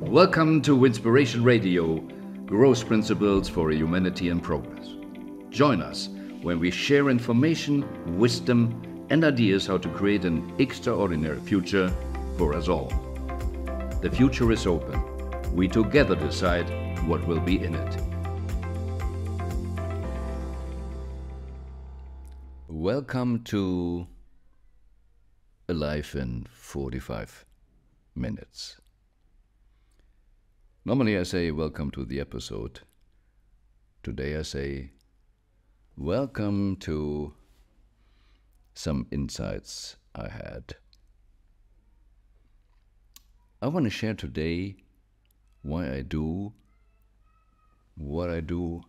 Welcome to Winspiration Radio, Growth Principles for Humanity and Progress. Join us when we share information, wisdom, and ideas how to create an extraordinary future for us all. The future is open. We together decide what will be in it. Welcome to A Life in 45 Minutes. Normally I say welcome to the episode. Today I say welcome to some insights I had. I want to share today why I do what I do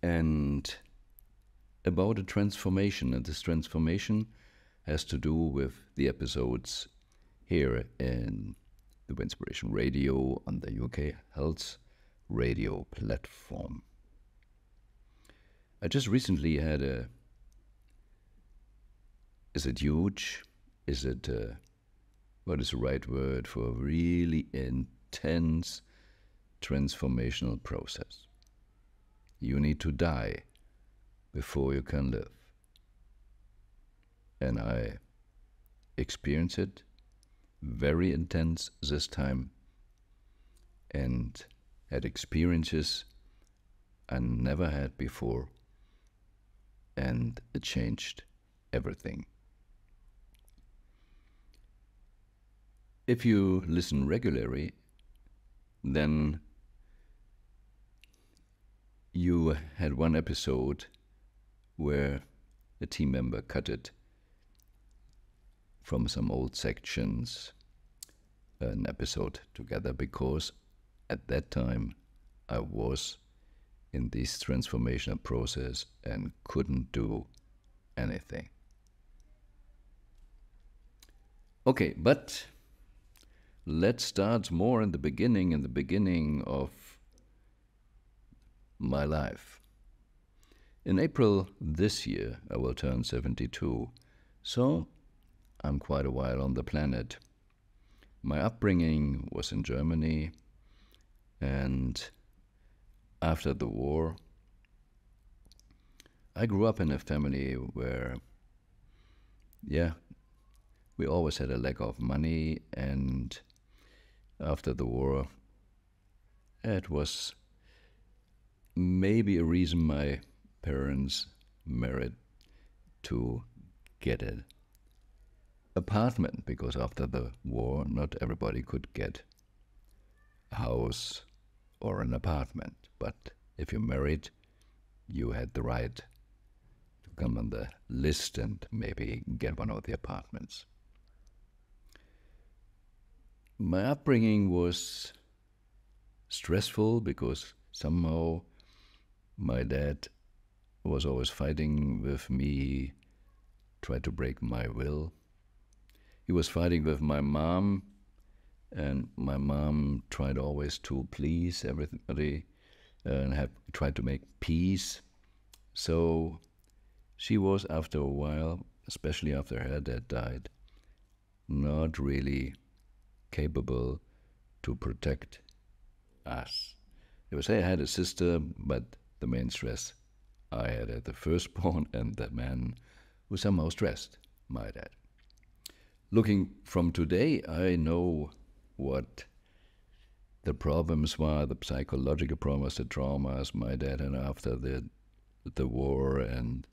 and about a transformation. And this transformation has to do with the episodes here in the Winspiration Radio on the UK Health Radio platform. I just recently had is it huge? Is it, what is the right word for a really intense transformational process? You need to die before you can live. And I experienced it very intense this time and had experiences I never had before, and it changed everything. If you listen regularly, then you had one episode where a team member cut it from some old sections, an episode together, because at that time I was in this transformational process and couldn't do anything. Okay, but let's start more in the beginning of my life. In April this year, I will turn 72, so I'm quite a while on the planet. My upbringing was in Germany, and after the war, I grew up in a family where, we always had a lack of money, and after the war, it was maybe a reason my parents married to get an apartment, because after the war not everybody could get a house or an apartment, but if you married you had the right to come on the list and maybe get one of the apartments. My upbringing was stressful because somehow my dad was always fighting with me, tried to break my will. He was fighting with my mom, and my mom tried always to please everybody and tried to make peace. So she was, after a while, especially after her dad died, not really capable to protect us. They would say I had a sister, but the main stress I had the firstborn and the man who somehow stressed my dad. Looking from today, I know what the problems were, the psychological problems, the traumas my dad had after the war, and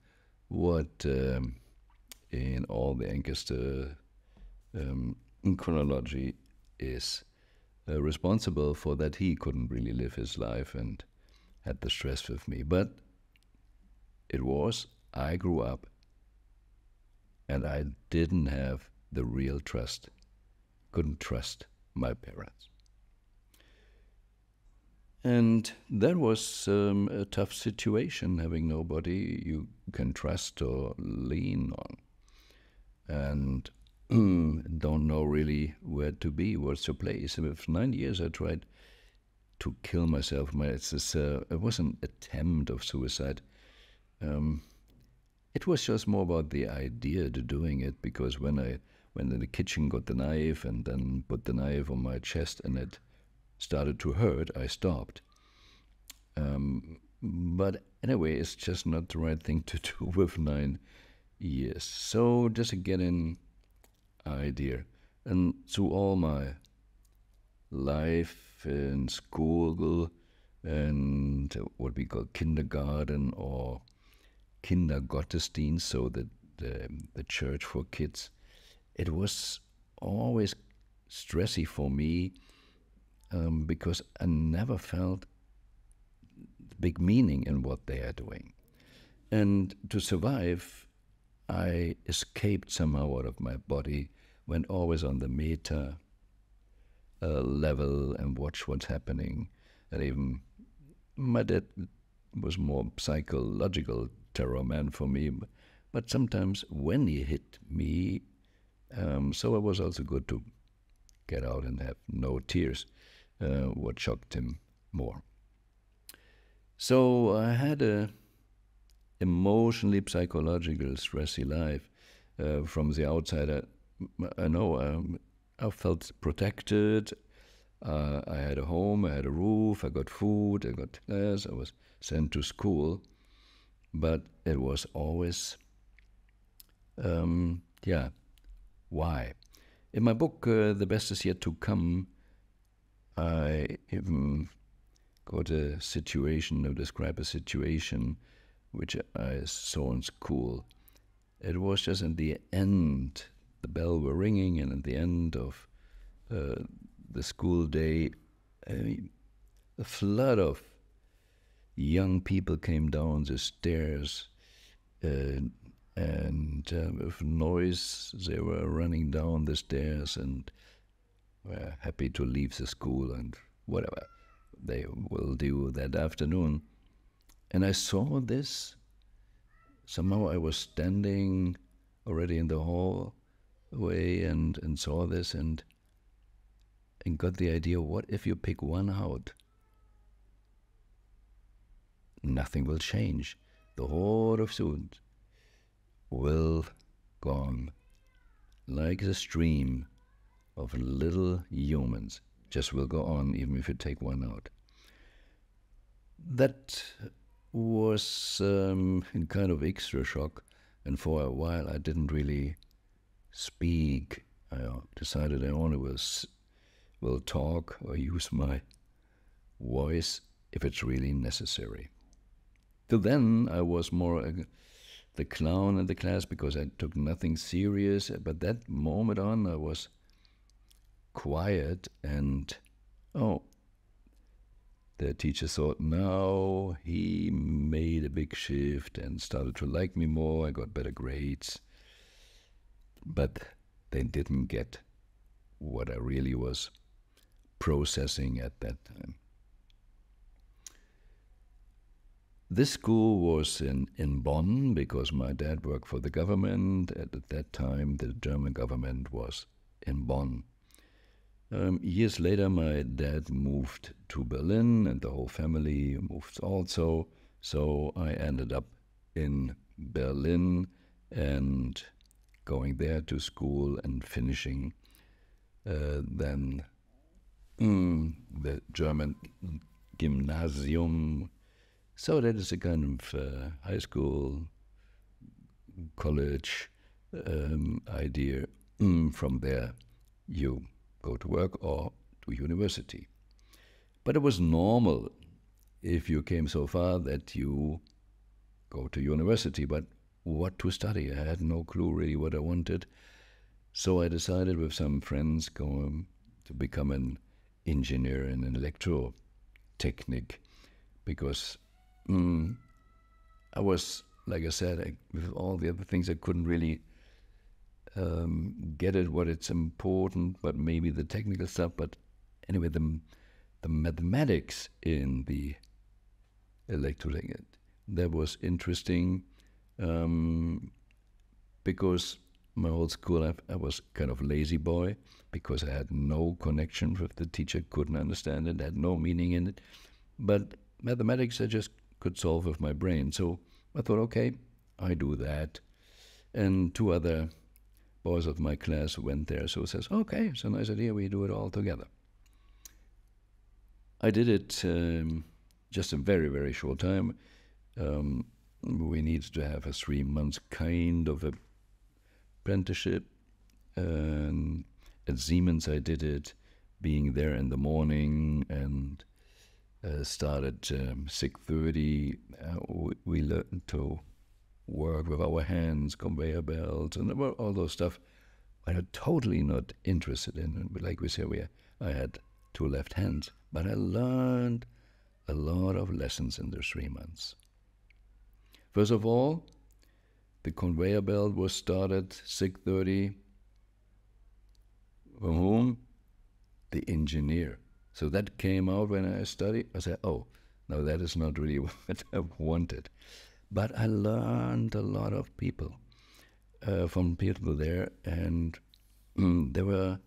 what in all the Lancaster chronology is responsible for that he couldn't really live his life and had the stress with me. But I grew up and I didn't have the real trust, couldn't trust my parents. And that was a tough situation, having nobody you can trust or lean on. And don't know really where to be, what's your place. And with 9 years I tried to kill myself. It was an attempt of suicide. It was just more about the idea to doing it, because when I went in the kitchen, got the knife, and then put the knife on my chest, and it started to hurt, I stopped. But anyway, it's just not the right thing to do with 9 years. So just to get an idea. And through all my life in school and what we call kindergarten or Kindergottesdienst, so the church for kids, it was always stressy for me because I never felt big meaning in what they are doing. And to survive, I escaped somehow out of my body, went always on the meta level and watched what's happening. And even my dad was more psychological terror man for me, but sometimes when he hit me, so it was also good to get out and have no tears, what shocked him more. So I had a emotionally psychological stressy life. From the outside, I know I felt protected. I had a home, I had a roof, I got food, I got class, I was sent to school. But it was always, why? In my book, The Best Is Yet to Come, I even got a situation, or describe a situation which I saw in school. It was just in the end, the bell were ringing, and at the end of the school day, a flood of young people came down the stairs, and with noise they were running down the stairs and were happy to leave the school and whatever they will do that afternoon. And I saw this. Somehow I was standing already in the hallway and saw this and got the idea, what if you pick one out? Nothing will change. The horde of students will go on like the stream of little humans, just will go on even if you take one out. That was kind of extra shock, and for a while I didn't really speak. I decided I only will talk or use my voice if it's really necessary. Till then I was more the clown in the class because I took nothing serious, but that moment on I was quiet, and the teacher thought now he made a big shift and started to like me more. I got better grades, but they didn't get what I really was processing at that time. This school was in Bonn because my dad worked for the government. At that time, the German government was in Bonn. Years later, my dad moved to Berlin, and the whole family moved also. So I ended up in Berlin and going there to school and finishing then the German gymnasium. So that is a kind of high school, college idea. From there, you go to work or to university. But it was normal if you came so far that you go to university. But what to study? I had no clue really what I wanted. So I decided with some friends to become an engineer in an electrotechnic, because I was, like I said, with all the other things I couldn't really get it, what it's important, but maybe the technical stuff. But anyway, the mathematics in the electrotechnic, that was interesting, because my whole school I was kind of lazy boy because I had no connection with the teacher, couldn't understand it, had no meaning in it. But mathematics I just could solve with my brain. So I thought, okay, I do that. And two other boys of my class went there, so says, okay, it's a nice idea, we do it all together. I did it just a very, very short time. We needed to have a 3 months kind of apprenticeship. At Siemens, I did it, being there in the morning, and started 6:30. We learned to work with our hands, conveyor belts, and all those stuff. I'm totally not interested in it. Like we say, I had 2 left hands, but I learned a lot of lessons in those 3 months. First of all, the conveyor belt was started 6:30. From whom? The engineer. So that came out when I studied. I said, oh, no, that is not really what I wanted. But I learned a lot of people from people there, and there were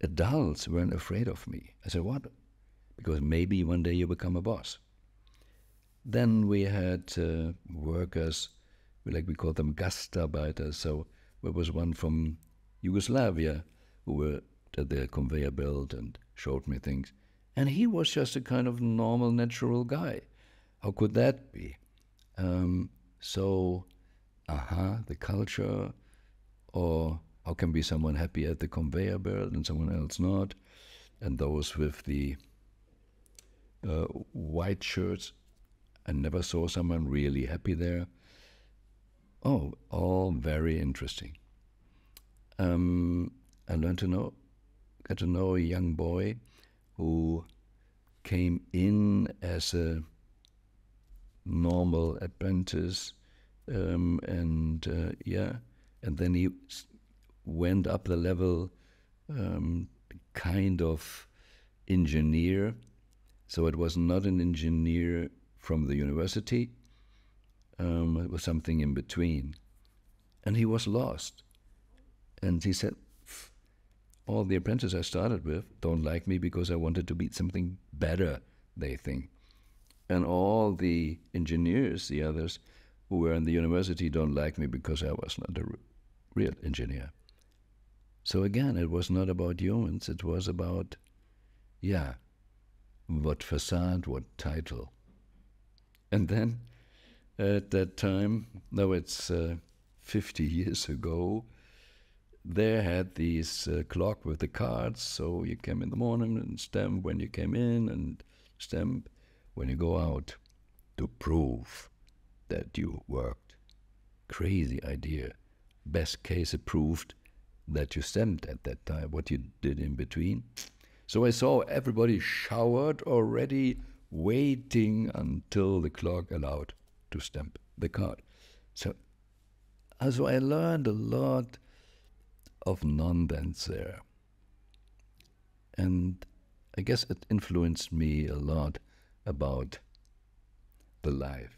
adults who weren't afraid of me. I said, what? Because maybe one day you become a boss. Then we had workers, like we call them Gastarbeiter. So there was one from Yugoslavia who were at the conveyor belt and showed me things. And he was just a kind of normal, natural guy. How could that be? The culture, or how can be someone happy at the conveyor belt and someone else not? And those with the white shirts, I never saw someone really happy there. Oh, all very interesting. I got to know a young boy who came in as a normal apprentice, and then he went up the level, kind of engineer. So it was not an engineer from the university. It was something in between, and he was lost. And he said, all the apprentices I started with don't like me because I wanted to be something better, they think. And all the engineers, the others who were in the university, don't like me because I was not a real engineer. So again, it was not about humans. It was about, what facade, what title. And then at that time, now it's 50 years ago, they had these clock with the cards, so you came in the morning and stamp when you came in and stamp when you go out to prove that you worked. Crazy idea. Best case, it proved that you stamped at that time, what you did in between. So I saw everybody showered already, waiting until the clock allowed to stamp the card. So I learned a lot of nonsense there. And I guess it influenced me a lot about the life.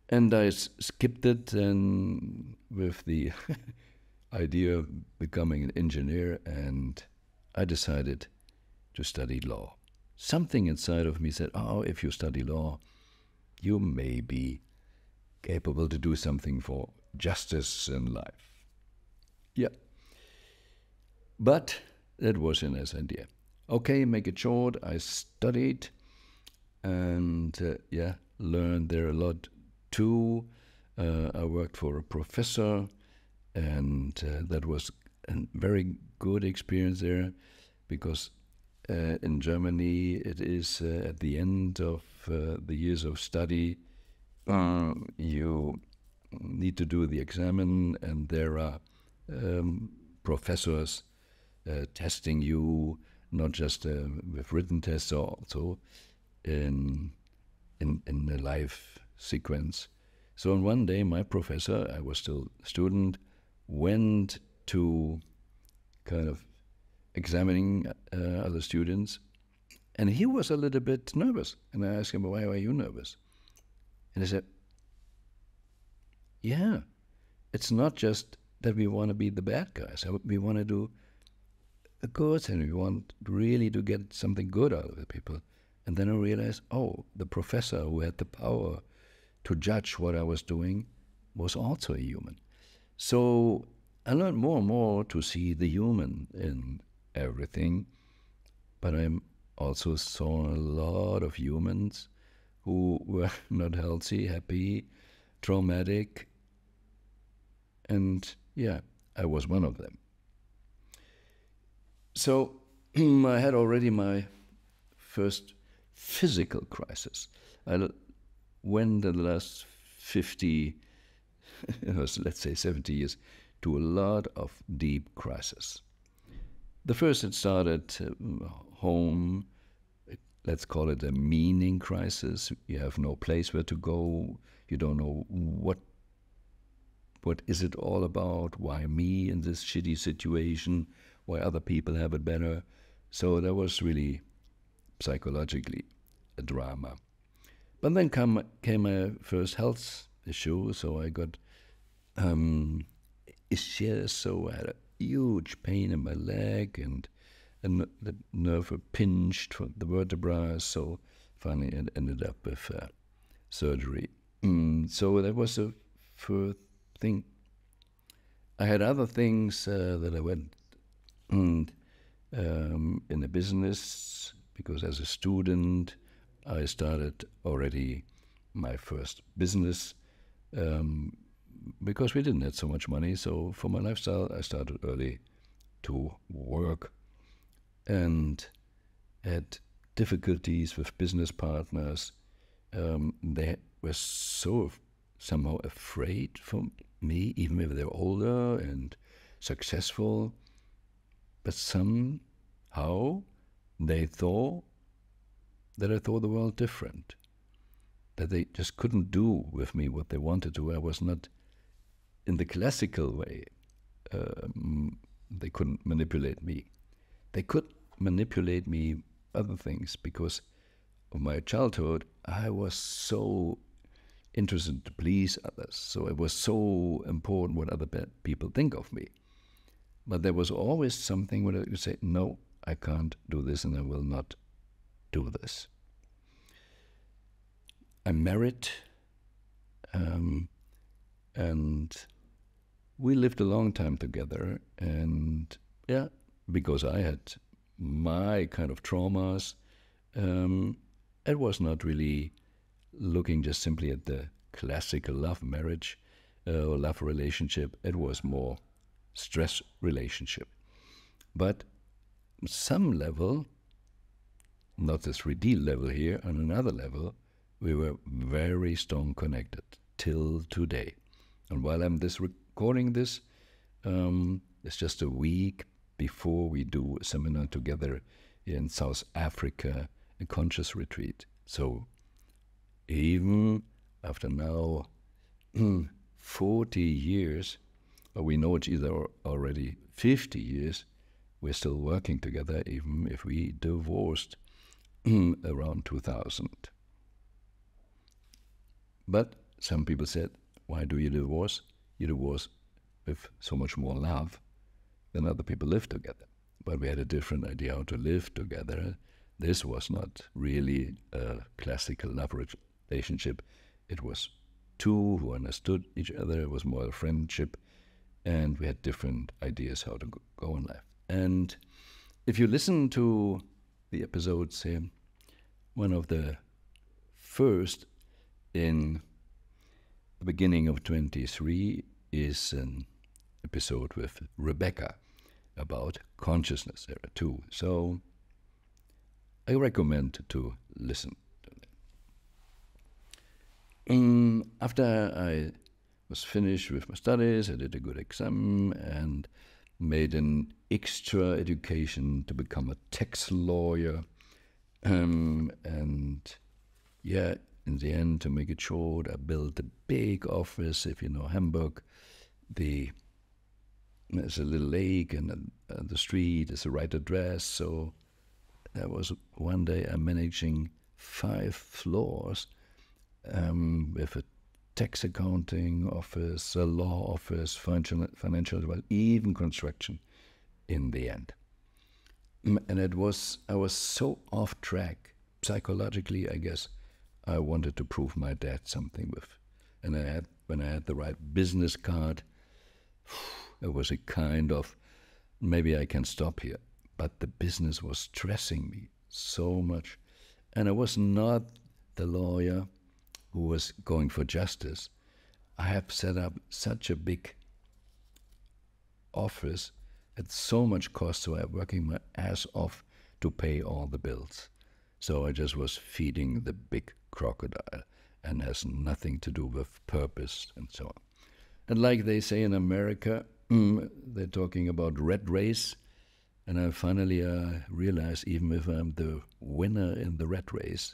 And I skipped it and with the idea of becoming an engineer, and I decided to study law. Something inside of me said, oh, if you study law, you may be capable to do something for justice in life. Yeah. But that was a nice idea. Okay, make it short. I studied and learned there a lot too. I worked for a professor, and that was a very good experience there, because in Germany it is at the end of the years of study, you need to do the examen, and there are professors testing you, not just with written tests, also in a live sequence. So on one day, my professor, I was still a student, went to kind of examining other students, and he was a little bit nervous. And I asked him, why are you nervous? And he said, yeah, it's not just that we want to be the bad guys. We want to do a good thing. We want really to get something good out of the people. And then I realized, oh, the professor who had the power to judge what I was doing was also a human. So I learned more and more to see the human in everything. But I'm also saw a lot of humans who were not healthy, happy, traumatic, and yeah, I was one of them. So I had already my first physical crisis. I went the last 50, let's say 70 years, to a lot of deep crises. The first, it started home. Let's call it a meaning crisis. You have no place where to go. You don't know what is it all about? Why me in this shitty situation? Why other people have it better? So that was really psychologically a drama. But then came my first health issue. So I got ischias. So I had a huge pain in my leg, and the nerve pinched from the vertebra. So finally it ended up with surgery. So that was the first thing. I had other things that I went in the business, because as a student I started already my first business because we didn't have so much money. So for my lifestyle I started early to work, and had difficulties with business partners. They were so somehow afraid from me, even if they're older and successful. But somehow they thought that I thought the world different, that they just couldn't do with me what they wanted to. I was not in the classical way. They couldn't manipulate me. They could manipulate me other things, because of my childhood I was so interested to please others. So it was so important what other people think of me. But there was always something where I could say, no, I can't do this and I will not do this. I'm married, and we lived a long time together. And yeah, because I had my kind of traumas, it was not really looking just simply at the classical love marriage or love relationship. It was more stress relationship. But some level, not the 3D level here, on another level, we were very strong connected till today. And while I'm recording this, it's just a week before we do a seminar together in South Africa, a conscious retreat. So even after now 40 years, we know each other already 50 years, we're still working together, even if we divorced around 2000. But some people said, why do you divorce? You divorce with so much more love than other people live together. But we had a different idea how to live together. This was not really a classical love relationship. It was two who understood each other. It was more a friendship. And we had different ideas how to go in life. And if you listen to the episodes here, one of the first in the beginning of 23 is an episode with Rebecca about consciousness. There are two. So I recommend to listen to them. After I was finished with my studies, I did a good exam and made an extra education to become a tax lawyer. And yeah, in the end, to make it short, I built a big office. If you know Hamburg, there's a little lake, and the street is the right address. So that was one day I'm managing 5 floors with a tax accounting office, a law office, financial, well, even construction in the end. And I was so off track psychologically, I guess. I wanted to prove my dad something with. And when I had the right business card, it was a kind of, maybe I can stop here. But the business was stressing me so much. And I was not the lawyer who was going for justice. I have set up such a big office at so much cost, so I'm working my ass off to pay all the bills. So I just was feeding the big crocodile and has nothing to do with purpose and so on. And like they say in America, they're talking about rat race. And I finally realized even if I'm the winner in the rat race,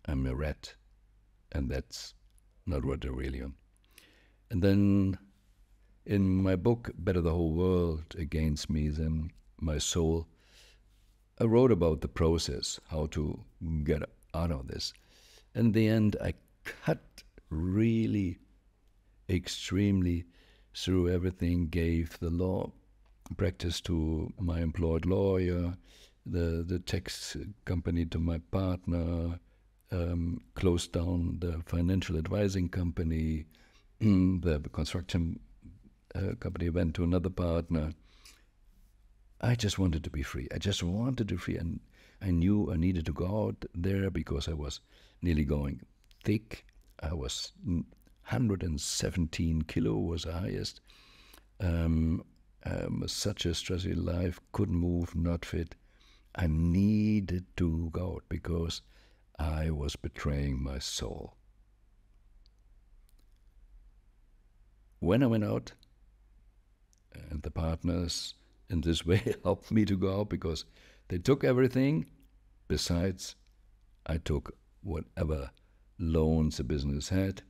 I'm a rat. And that's not what I really am. And then in my book, Better the Whole World Against Me Than My Soul, I wrote about the process, how to get out of this. In the end, I cut really extremely through everything, gave the law practice to my employed lawyer, the tax company to my partner, closed down the financial advising company, the construction company went to another partner. I just wanted to be free. I just wanted to be free, and I knew I needed to go out there because I was nearly going thick. I was 117 kilo was the highest. Such a stressful life, couldn't move, not fit. I needed to go out because I was betraying my soul. When I went out, and the partners in this way helped me to go out because they took everything. Besides, I took whatever loans the business had,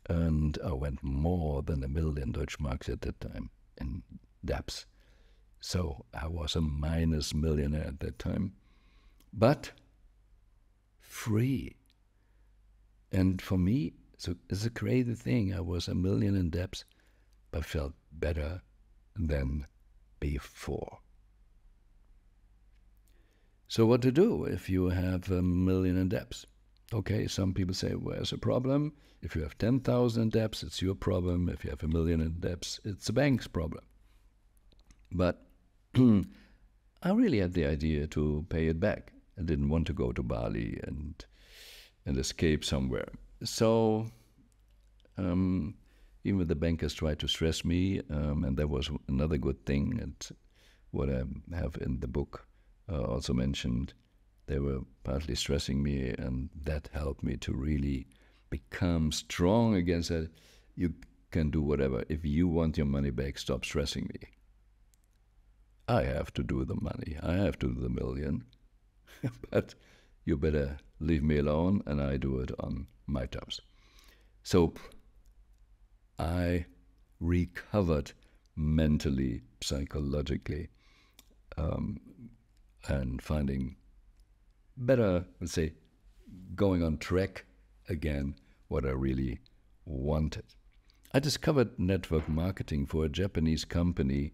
and I went more than 1 million Deutsche Marks at that time in debts. So I was a minus millionaire at that time, but free. And for me, so it's a crazy thing. I was 1 million in debts, but felt better than before. So what to do if you have 1 million in debts? Okay, some people say, where's the problem? If you have 10,000 in debts, it's your problem. If you have 1 million in debts, it's the bank's problem. But I really had the idea to pay it back. I didn't want to go to Bali and escape somewhere. So even the bankers tried to stress me, and that was another good thing. And what I have in the book also mentioned, they were partly stressing me, and that helped me to really become strong against that. You can do whatever. If you want your money back, stop stressing me. I have to do the money. I have to do the 1 million. But you better leave me alone, and I do it on my terms. So I recovered mentally, psychologically, and finding better, let's say, going on track again, what I really wanted. I discovered network marketing for a Japanese company,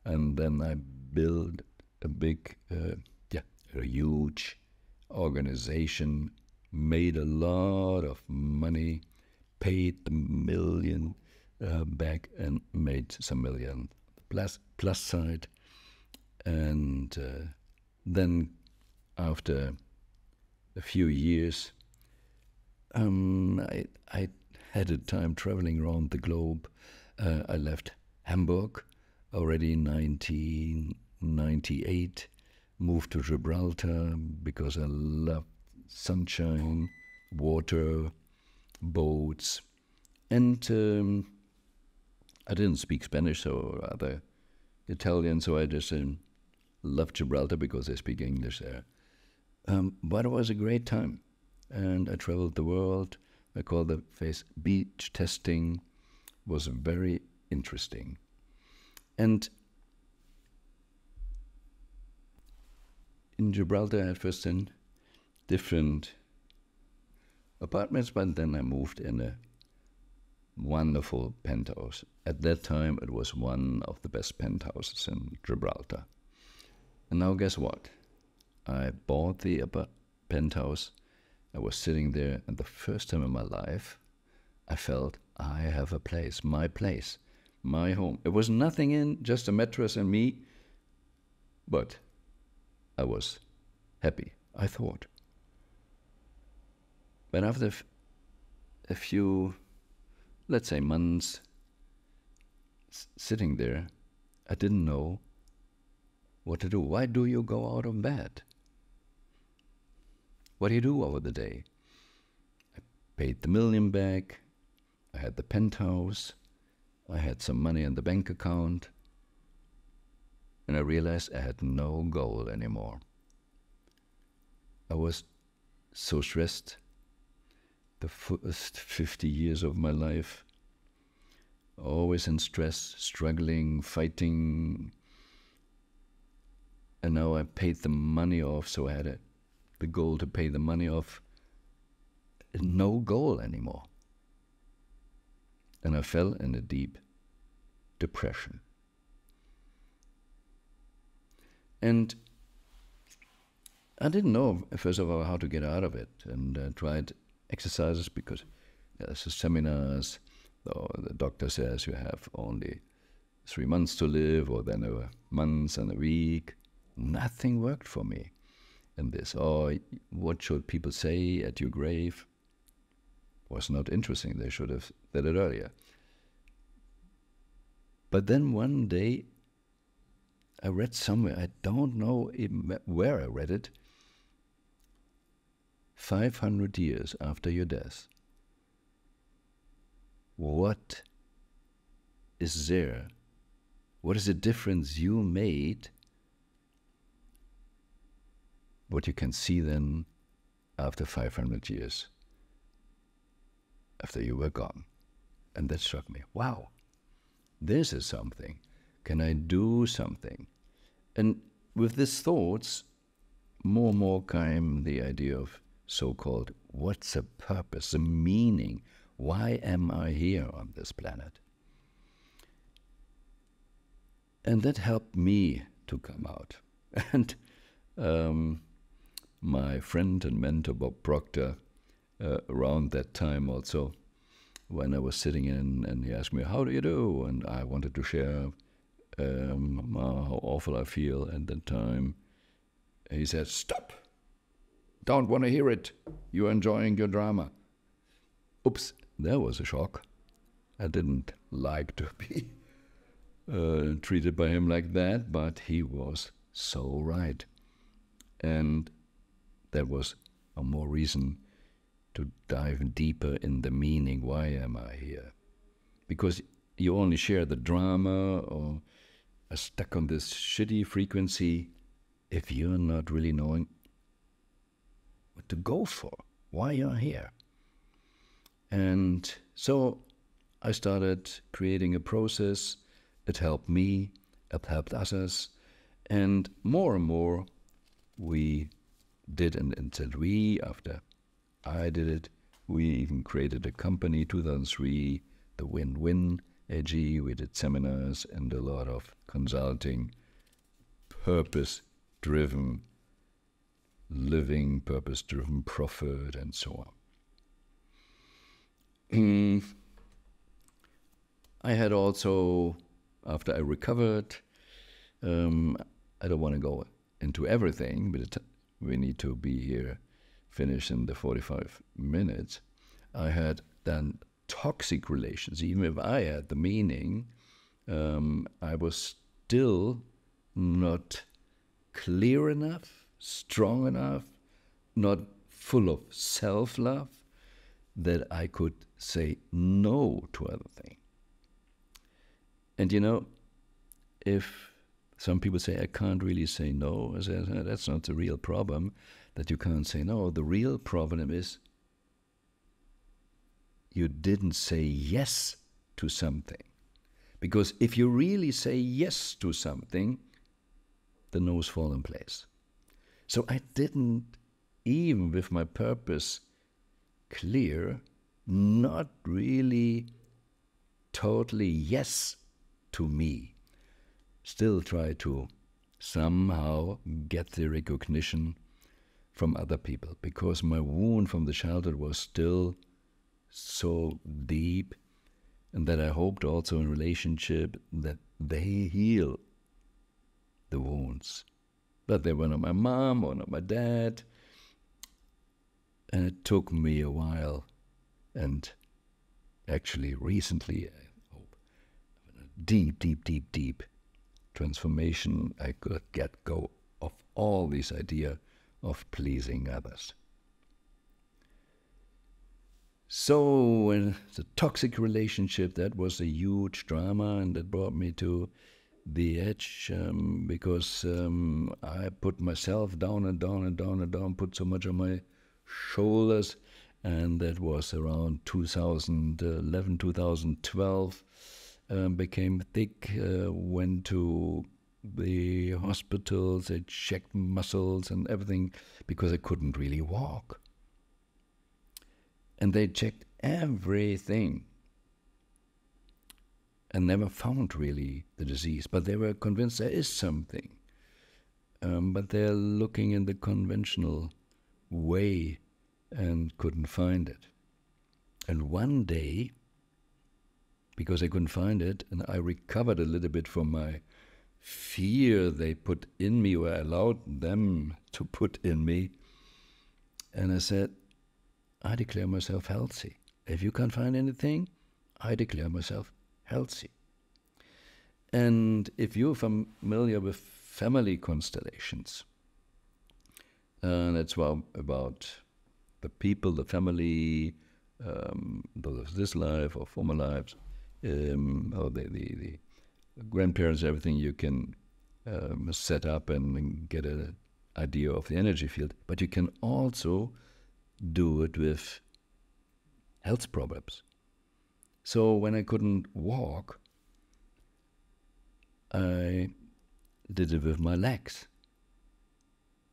and then I built a big, a huge organization, made a lot of money, paid the 1 million back, and made some million plus side. And then after a few years, I had a time traveling around the globe. I left Hamburg already in 1998, moved to Gibraltar because I loved sunshine, water, boats, and I didn't speak Spanish or other Italian, so I just loved Gibraltar because I speak English there. But it was a great time, and I traveled the world. I call the phase beach testing. Was very interesting. And in Gibraltar, I had first in different apartments, but then I moved in a wonderful penthouse. At that time, it was one of the best penthouses in Gibraltar. And now guess what? I bought the penthouse. I was sitting there, and the first time in my life, I felt I have a place, my home. It was nothing in, just a mattress and me, but I was happy, I thought. But after a few, let's say, months sitting there, I didn't know what to do. Why do you go out of bed? What do you do over the day? I paid the million back. I had the penthouse. I had some money in the bank account. And I realized I had no goal anymore. I was so stressed the first 50 years of my life, always in stress, struggling, fighting. And now I paid the money off, so I had the goal to pay the money off. No goal anymore. And I fell in a deep depression. And I didn't know, first of all, how to get out of it, and tried exercises because there's seminars. The doctor says you have only 3 months to live, or then a month and a week. Nothing worked for me in this. Or what should people say at your grave? Was not interesting. They should have said it earlier. But then one day I read somewhere, I don't know where I read it, 500 years after your death, what is there? What is the difference you made? What you can see then after 500 years, after you were gone. And that struck me. Wow, this is something. Can I do something? And with these thoughts, more and more came the idea of so-called, what's the purpose, the meaning? Why am I here on this planet? And that helped me to come out. And my friend and mentor, Bob Proctor, around that time also, when I was sitting in, and he asked me, how do you do? And I wanted to share how awful I feel at that time. He said, stop! Don't want to hear it. You're enjoying your drama. Oops, that was a shock. I didn't like to be treated by him like that, but he was so right. And that was a more reason to dive deeper in the meaning. Why am I here? Because you only share the drama or are stuck on this shitty frequency if you're not really knowing what to go for, why you're here. And so I started creating a process. It helped me, it helped others, and more we did, and said we, after I did it, we even created a company, 2003, the WIN-WIN AG. We did seminars and a lot of consulting, purpose-driven living, purpose-driven profit, and so on. I had also, after I recovered, I don't want to go into everything, but we need to be here, finished in the 45 minutes. I had done toxic relations. Even if I had the meaning, I was still not clear enough, strong enough, not full of self-love, that I could say no to other things. And you know, if some people say, I can't really say no, I say, that's not the real problem, that you can't say no. The real problem is you didn't say yes to something. Because if you really say yes to something, the no's fall in place. So I didn't, even with my purpose clear, not really totally yes to me. Still try to somehow get the recognition from other people, because my wound from the childhood was still so deep, and that I hoped also in relationship that they heal the wounds But they were not my mom or not my dad. And it took me a while, and actually recently, I hope, deep, deep, deep, deep transformation, I could get go of all this idea of pleasing others. So in the toxic relationship, that was a huge drama, and that brought me to the edge, because I put myself down and down and down and down, put so much on my shoulders, and that was around 2011, 2012. Became thick, went to the hospitals, they checked muscles and everything because I couldn't really walk. And they checked everything and never found really the disease, but they were convinced there is something. But they're looking in the conventional way and couldn't find it. And one day, because I couldn't find it, and I recovered a little bit from my fear they put in me, or allowed them to put in me, and I said, I declare myself healthy. If you can't find anything, I declare myself healthy. And if you're familiar with family constellations, that's about the people, the family, this life or former lives, or the grandparents, everything you can set up and get an idea of the energy field. But you can also do it with health problems. So when I couldn't walk, I did it with my legs.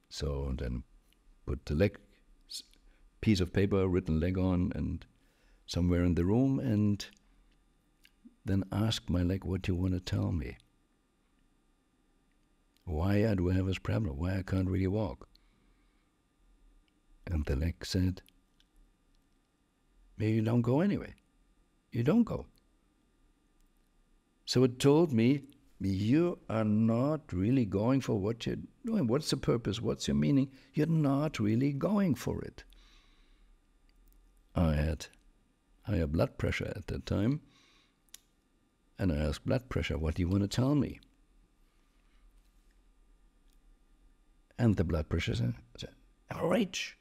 So then put the leg, piece of paper, written leg on, and somewhere in the room, and then ask my leg, what do you want to tell me? Why do I have this problem? Why I can't really walk? And the leg said, maybe you don't go anyway. You don't go. So it told me, you are not really going for what you're doing. What's the purpose? What's your meaning? You're not really going for it. I had higher blood pressure at that time, and I asked blood pressure, what do you want to tell me? And the blood pressure said, rage.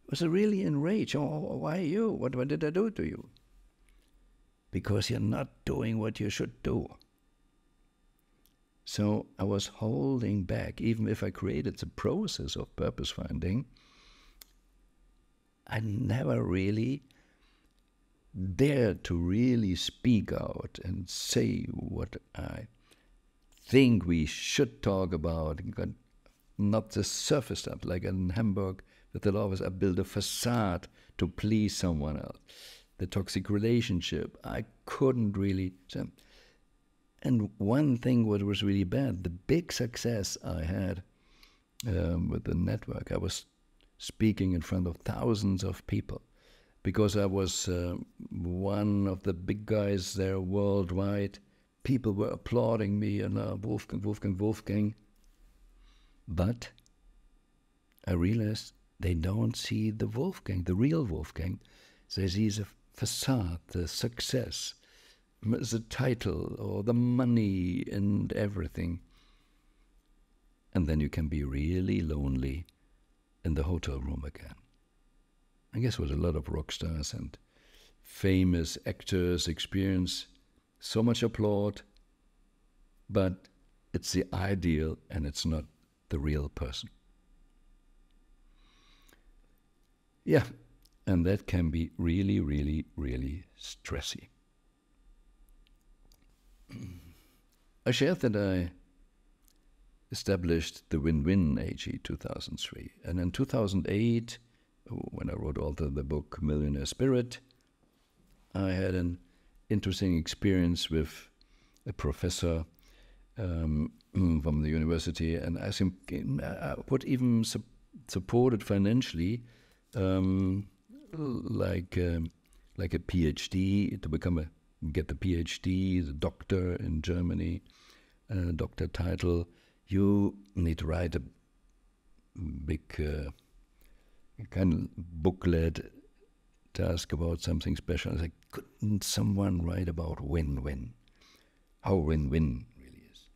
Was it really enraged? Oh, why you? What did I do to you? Because you're not doing what you should do. So I was holding back. Even if I created the process of purpose finding, I never really dared to really speak out and say what I think we should talk about. Not the surface stuff, like in Hamburg with the law, I built a facade to please someone else. The toxic relationship, I couldn't really. And one thing what was really bad, the big success I had with the network, I was speaking in front of thousands of people because I was one of the big guys there worldwide. People were applauding me, and Wolfgang, Wolfgang, Wolfgang. But I realized they don't see the Wolfgang, the real Wolfgang. They see the facade, the success, the title, or the money and everything. And then you can be really lonely in the hotel room again. I guess what a lot of rock stars and famous actors experience, so much applaud, but it's the ideal and it's not the real person. Yeah, and that can be really, really, really stressy. I shared that I established the WIN-WIN AG 2003. And in 2008, when I wrote also the book Millionaire Spirit, I had an interesting experience with a professor from the university, and I think I would even support it financially, like a PhD, to get the PhD, the doctor in Germany, doctor title. You need to write a big kind of booklet task about something special. I was like, couldn't someone write about win-win? How win-win really is.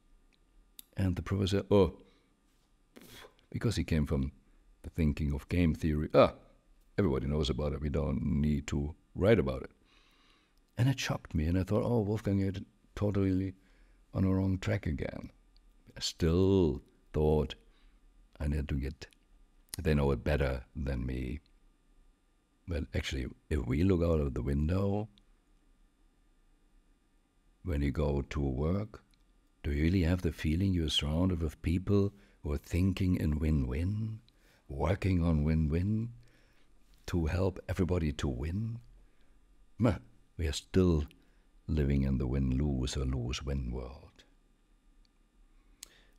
And the professor, oh, because he came from the thinking of game theory, everybody knows about it, we don't need to write about it. And it shocked me, and I thought, oh, Wolfgang, you're totally on the wrong track again. I still thought I need to get, they know it better than me. But actually, if we look out of the window, when you go to work, do you really have the feeling you're surrounded with people who are thinking in win-win, working on win-win, to help everybody to win? We are still living in the win-lose or lose-win world.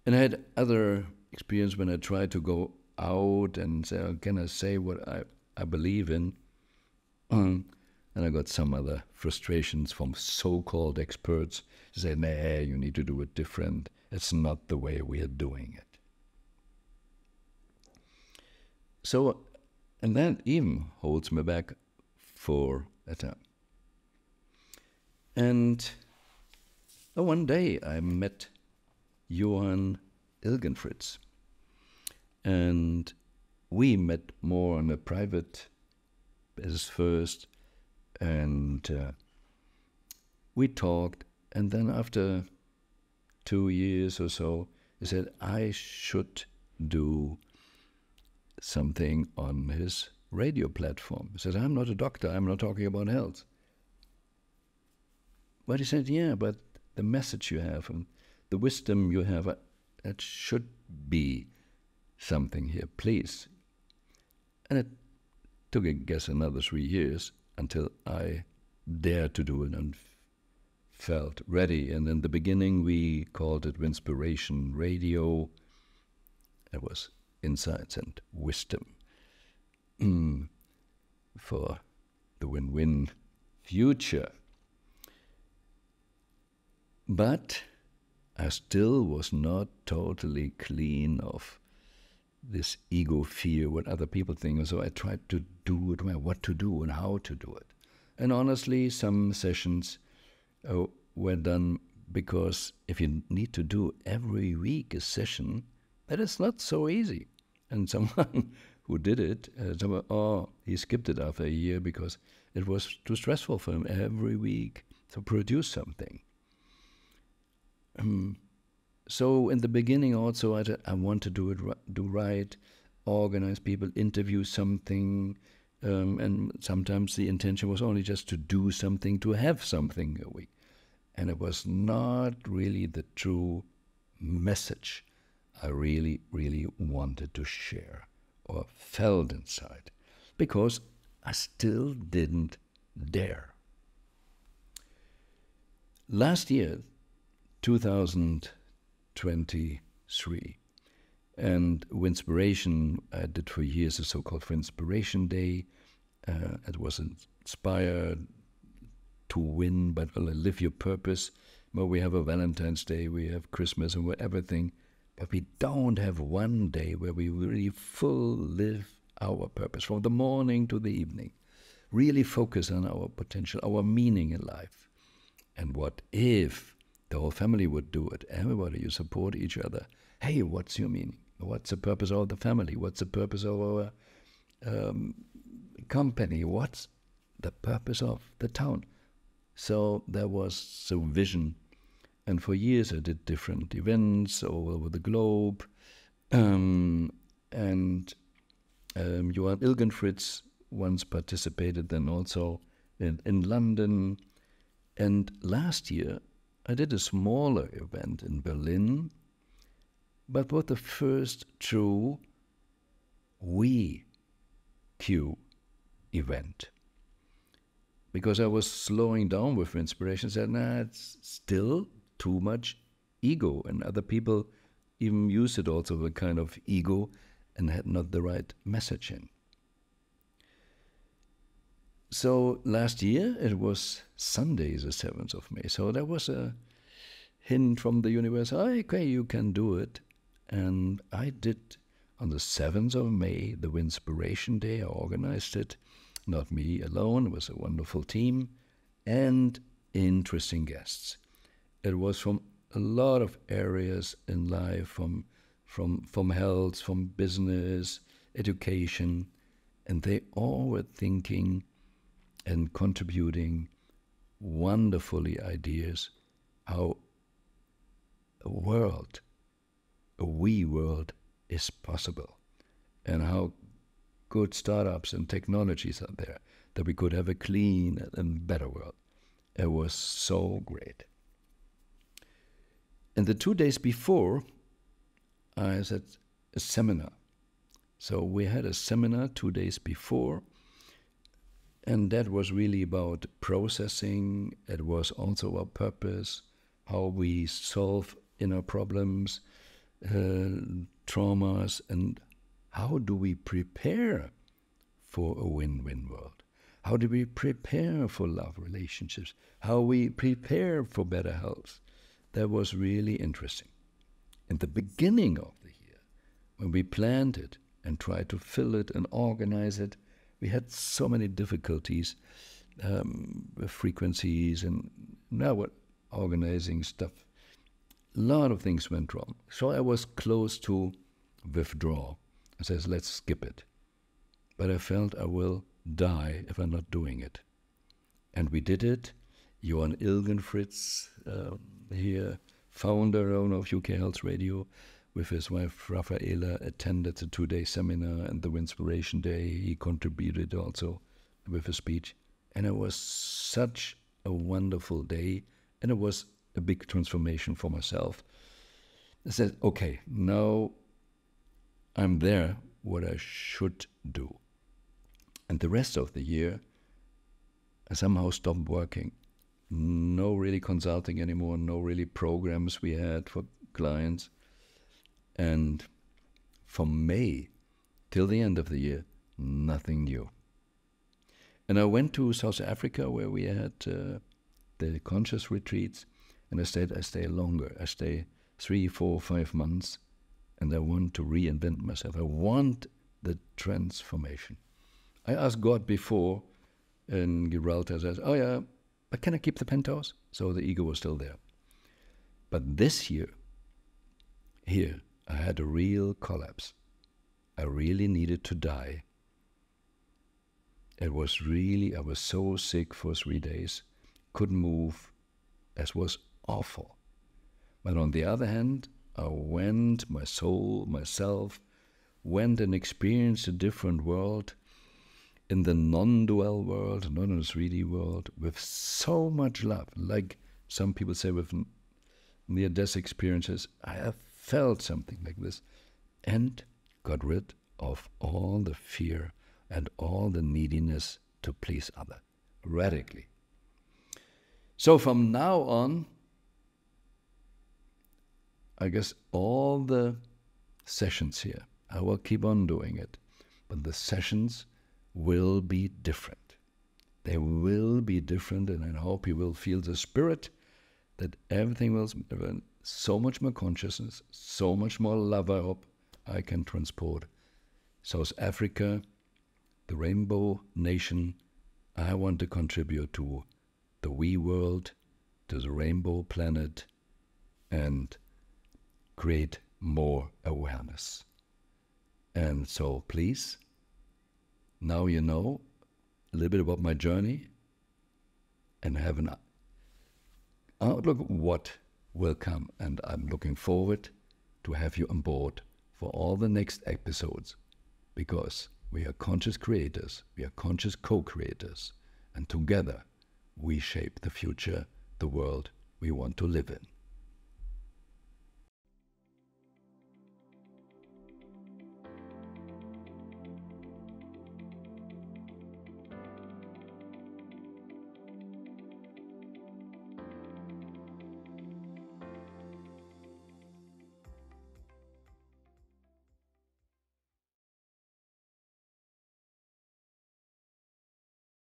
And I had other experience when I tried to go out and say, oh, can I say what I believe in? And I got some other frustrations from so-called experts who say, nah, you need to do it different. It's not the way we are doing it. So, and that even holds me back for a time. And one day I met Johann Ilgenfritz, and we met more on a private basis first, and we talked, and then after 2 years or so, he said I should do something on his radio platform. He said, I'm not a doctor, I'm not talking about health. But he said, yeah, but the message you have and the wisdom you have, that should be something here, please. And it took, I guess, another 3 years until I dared to do it and felt ready. And in the beginning, we called it Winspiration Radio. It was insights and wisdom for the win-win future. But I still was not totally clean of this ego fear, what other people think. And so I tried to do it, what to do and how to do it. And honestly, some sessions were done because if you need to do every week a session, that is not so easy. And someone who did it, he skipped it after a year because it was too stressful for him every week to produce something. So in the beginning also I want to do right, organize people, interview something, and sometimes the intention was only just to do something, to have something a week. And it was not really the true message I really, really wanted to share or felt inside, because I still didn't dare. Last year, 2023, and Winspiration, I did for years a so-called Winspiration Day. It was inspired to win, but live your purpose. Well, we have a Valentine's Day, we have Christmas and everything, but we don't have one day where we really full live our purpose from the morning to the evening. Really focus on our potential, our meaning in life. And what if the whole family would do it? Everybody, you support each other. Hey, what's your meaning? What's the purpose of the family? What's the purpose of our company? What's the purpose of the town? So there was a vision. And for years I did different events all over the globe. Johann Ilgenfritz once participated then also in London. And last year I did a smaller event in Berlin, but was the first true WeQ event. Because I was slowing down with Winspiration, said, nah, it's still too much ego, and other people even used it also with a kind of ego and had not the right message in. So last year it was Sunday, the 7th of May. So there was a hint from the universe, okay, you can do it. And I did on the 7th of May, the Winspiration Day. I organized it, not me alone. It was a wonderful team and interesting guests. It was from a lot of areas in life, from health, from business, education, and they all were thinking and contributing wonderfully ideas how a world, a we world, is possible, and how good startups and technologies are there that we could have a clean and better world. It was so great. And the 2 days before, I was at a seminar. So we had a seminar 2 days before, and that was really about processing. It was also our purpose, how we solve inner problems, traumas, and how do we prepare for a win-win world? How do we prepare for love relationships? How we prepare for better health? That was really interesting. In the beginning of the year, when we planned it and tried to fill it and organize it, we had so many difficulties with frequencies and now what organizing stuff. A lot of things went wrong. So I was close to withdraw. I said, let's skip it. But I felt I will die if I'm not doing it. And we did it. Johan Ilgenfritz, here, founder, owner of UK Health Radio, with his wife Rafaela, attended the 2-day seminar and the Winspiration Day. He contributed also with a speech. And it was such a wonderful day, and it was a big transformation for myself. I said, okay, now I'm there, what I should do. And the rest of the year, I somehow stopped working. No really consulting anymore, no really programs we had for clients. And from May till the end of the year, nothing new. And I went to South Africa where we had the conscious retreats, and I stay longer. I stay 3, 4, 5 months, and I want to reinvent myself. I want the transformation. I asked God before in Gibraltar, I said, oh yeah, but can I keep the penthouse? So the ego was still there. But this year, here, I had a real collapse. I really needed to die. It was really, I was so sick for 3 days, couldn't move. It was awful. But on the other hand, I went, my soul, myself, went and experienced a different world, in the non-dual world, not in the 3D world, with so much love. Like some people say with near-death experiences, I have felt something like this, and got rid of all the fear and all the neediness to please others, radically. So from now on, I guess all the sessions here, I will keep on doing it, but the sessions will be different. They will be different, and I hope you will feel the spirit that everything will so much more consciousness, so much more love, I hope I can transport. South Africa, the Rainbow Nation, I want to contribute to the we world, to the rainbow planet, and create more awareness. And so please, now you know a little bit about my journey and have an outlook of what will come. And I'm looking forward to have you on board for all the next episodes, because we are conscious creators, we are conscious co-creators, and together we shape the future, the world we want to live in.